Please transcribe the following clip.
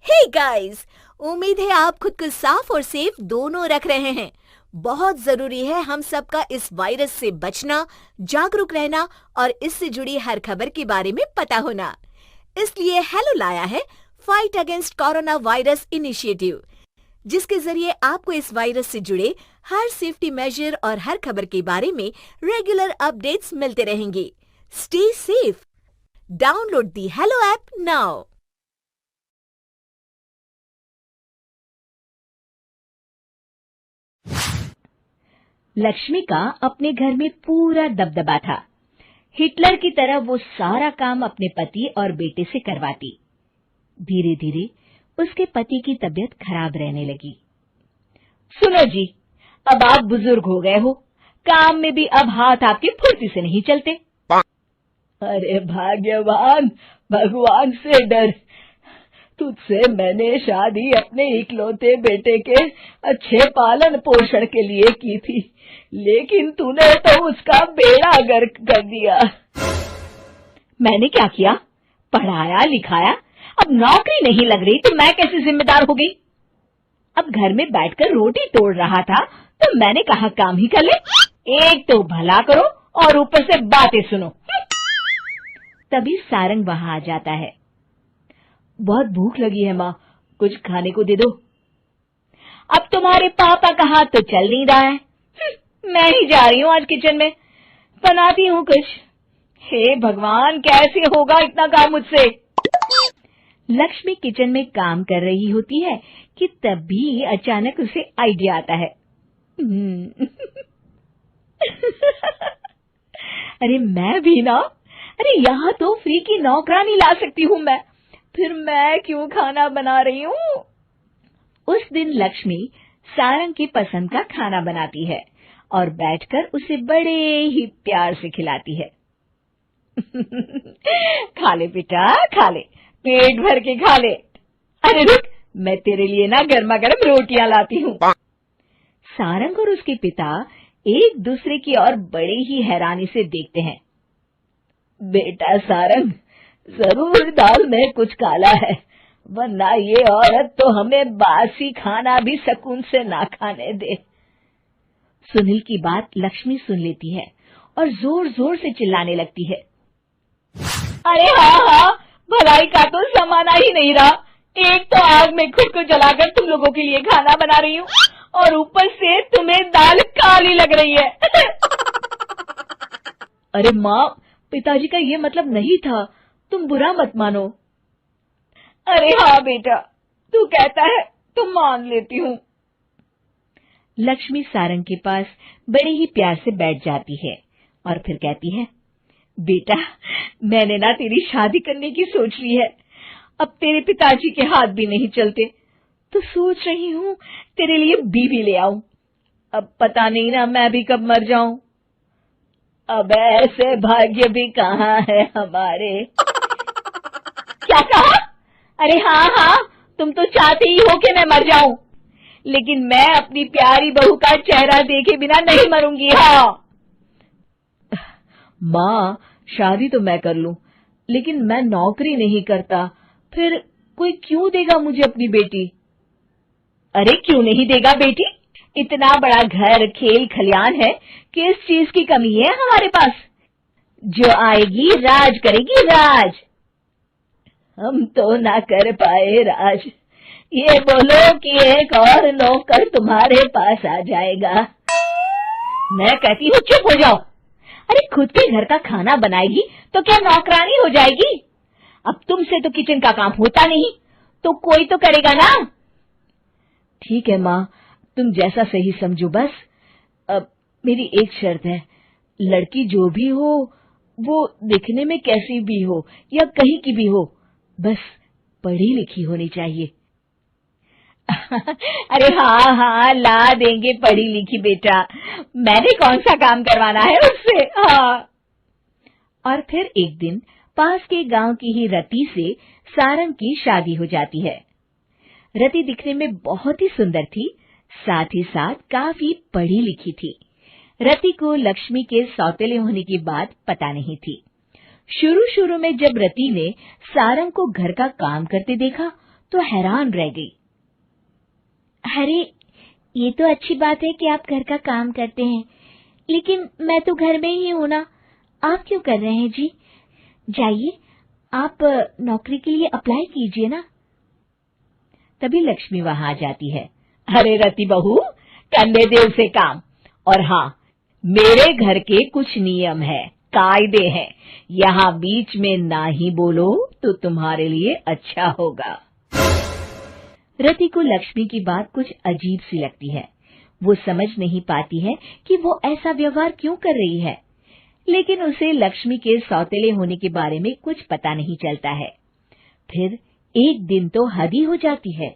Hey guys, उम्मीद है आप खुद को साफ और सेफ दोनों रख रहे हैं। बहुत जरूरी है हम सबका इस वायरस से बचना, जागरूक रहना और इससे जुड़ी हर खबर के बारे में पता होना। इसलिए हेलो लाया है fight against corona virus initiative, जिसके जरिए आपको इस वायरस से जुड़े हर सेफ्टी मेजर और हर खबर के बारे में रेगुलर अपडेट्स मिलते रहेंगे। Stay safe. Download the hello app now. Lakshmi का अपने घर में पूरा दबदबा था। हिटलर की तरह वो सारा काम अपने पति और बेटे से करवाती। धीरे धीरे उसके पति की तबीयत खराब रहने लगी। सुनो जी, अब आप बुजुर्ग हो गए हो, काम में भी अब हाथ आपके फुर्ती से नहीं चलते। अरे भाग्यवान, भगवान से डर। तुझसे मैंने शादी अपने इकलौते बेटे के अच्छे पालन पोषण के लिए की थी, लेकिन तूने तो उसका बेड़ा गर्क कर दिया। मैंने क्या किया? पढ़ाया लिखाया, अब नौकरी नहीं लग रही तो मैं कैसे जिम्मेदार हो गई? अब घर में बैठकर रोटी तोड़ रहा था तो मैंने कहा काम ही कर ले। एक तो भला करो और ऊपर से बातें सुनो। तभी सारंग वहां आ जाता है। बहुत भूख लगी है माँ, कुछ खाने को दे दो। अब तुम्हारे पापा का हाथ तो चल नहीं रहा है। मैं ही जा रही हूँ आज किचन में, बनाती हूँ कुछ। हे भगवान, कैसे होगा इतना काम मुझसे? लक्ष्मी किचन में काम कर रही होती है कि तभी अचानक उसे आइडिया आता है। अरे मैं भी ना, अरे यहाँ तो फ्री की नौकरानी ला सकती हूँ मैं, फिर मैं क्यों खाना बना रही हूँ? उस दिन लक्ष्मी सारंग की पसंद का खाना बनाती है और बैठकर उसे बड़े ही प्यार से खिलाती है। खा ले बेटा, खा ले, पेट भर के खा ले। अरे रुक, मैं तेरे लिए ना गर्मा गर्म रोटियां लाती हूँ। सारंग और उसके पिता एक दूसरे की ओर बड़े ही हैरानी से देखते हैं। बेटा सारंग, जरूर दाल में कुछ काला है, वरना ये औरत तो हमें बासी खाना भी सुकून से ना खाने दे। सुनील की बात लक्ष्मी सुन लेती है और जोर जोर से चिल्लाने लगती है। अरे हाँ, भलाई का तो जमाना ही नहीं रहा। एक तो आग में खुद को जलाकर तुम लोगों के लिए खाना बना रही हूँ और ऊपर से तुम्हें दाल काली लग रही है। अरे माँ, पिताजी का ये मतलब नहीं था, तुम बुरा मत मानो। अरे हाँ बेटा, तू कहता है तो मान लेती हूँ। लक्ष्मी सारंग के पास बड़े ही प्यार से बैठ जाती है और फिर कहती है, बेटा मैंने ना तेरी शादी करने की सोच ली है। अब तेरे पिताजी के हाथ भी नहीं चलते, तो सोच रही हूँ तेरे लिए बीवी ले आऊं। अब पता नहीं ना मैं भी कब मर जाऊं। अब ऐसे भाग्य भी कहाँ है हमारे। क्या कहा? अरे हाँ, तुम तो चाहते ही हो कि मैं मर जाऊं, लेकिन मैं अपनी प्यारी बहू का चेहरा देखे बिना नहीं मरूंगी। हाँ माँ, शादी तो मैं कर लूं, लेकिन मैं नौकरी नहीं करता, फिर कोई क्यों देगा मुझे अपनी बेटी? अरे क्यों नहीं देगा बेटी? इतना बड़ा घर, खेल खलियान है, किस चीज की कमी है हमारे पास? जो आएगी राज करेगी, राज। हम तो ना कर पाए राज, ये बोलो कि एक और नौकर तुम्हारे पास आ जाएगा। मैं कहती हूँ चुप हो जाओ। अरे खुद के घर का खाना बनाएगी तो क्या नौकरानी हो जाएगी? अब तुमसे तो किचन का काम होता नहीं, तो कोई तो करेगा ना। ठीक है माँ, तुम जैसा सही समझो बस। अब मेरी एक शर्त है, लड़की जो भी हो वो दिखने में कैसी भी हो या कहीं की भी हो, बस पढ़ी लिखी होनी चाहिए। अरे हाँ, ला देंगे पढ़ी लिखी बेटा, मैंने कौन सा काम करवाना है उससे। हाँ। और फिर एक दिन पास के गांव की ही रति से सारंग की शादी हो जाती है। रति दिखने में बहुत ही सुंदर थी, साथ ही साथ काफी पढ़ी लिखी थी। रति को लक्ष्मी के सौतेले होने की बात पता नहीं थी। शुरू शुरू में जब रति ने सारंग को घर का काम करते देखा तो हैरान रह गई। अरे, ये तो अच्छी बात है कि आप घर का काम करते हैं, लेकिन मैं तो घर में ही हूं ना। आप क्यों कर रहे हैं जी? जाइए, आप नौकरी के लिए अप्लाई कीजिए ना। तभी लक्ष्मी वहां आ जाती है। अरे रति बहू, करने दे उसे काम। और हाँ, मेरे घर के कुछ नियम है, कायदे हैं, यहाँ बीच में ना ही बोलो तो तुम्हारे लिए अच्छा होगा। रति को लक्ष्मी की बात कुछ अजीब सी लगती है। वो समझ नहीं पाती है कि वो ऐसा व्यवहार क्यों कर रही है, लेकिन उसे लक्ष्मी के सौतेले होने के बारे में कुछ पता नहीं चलता है। फिर एक दिन तो हद ही हो जाती है।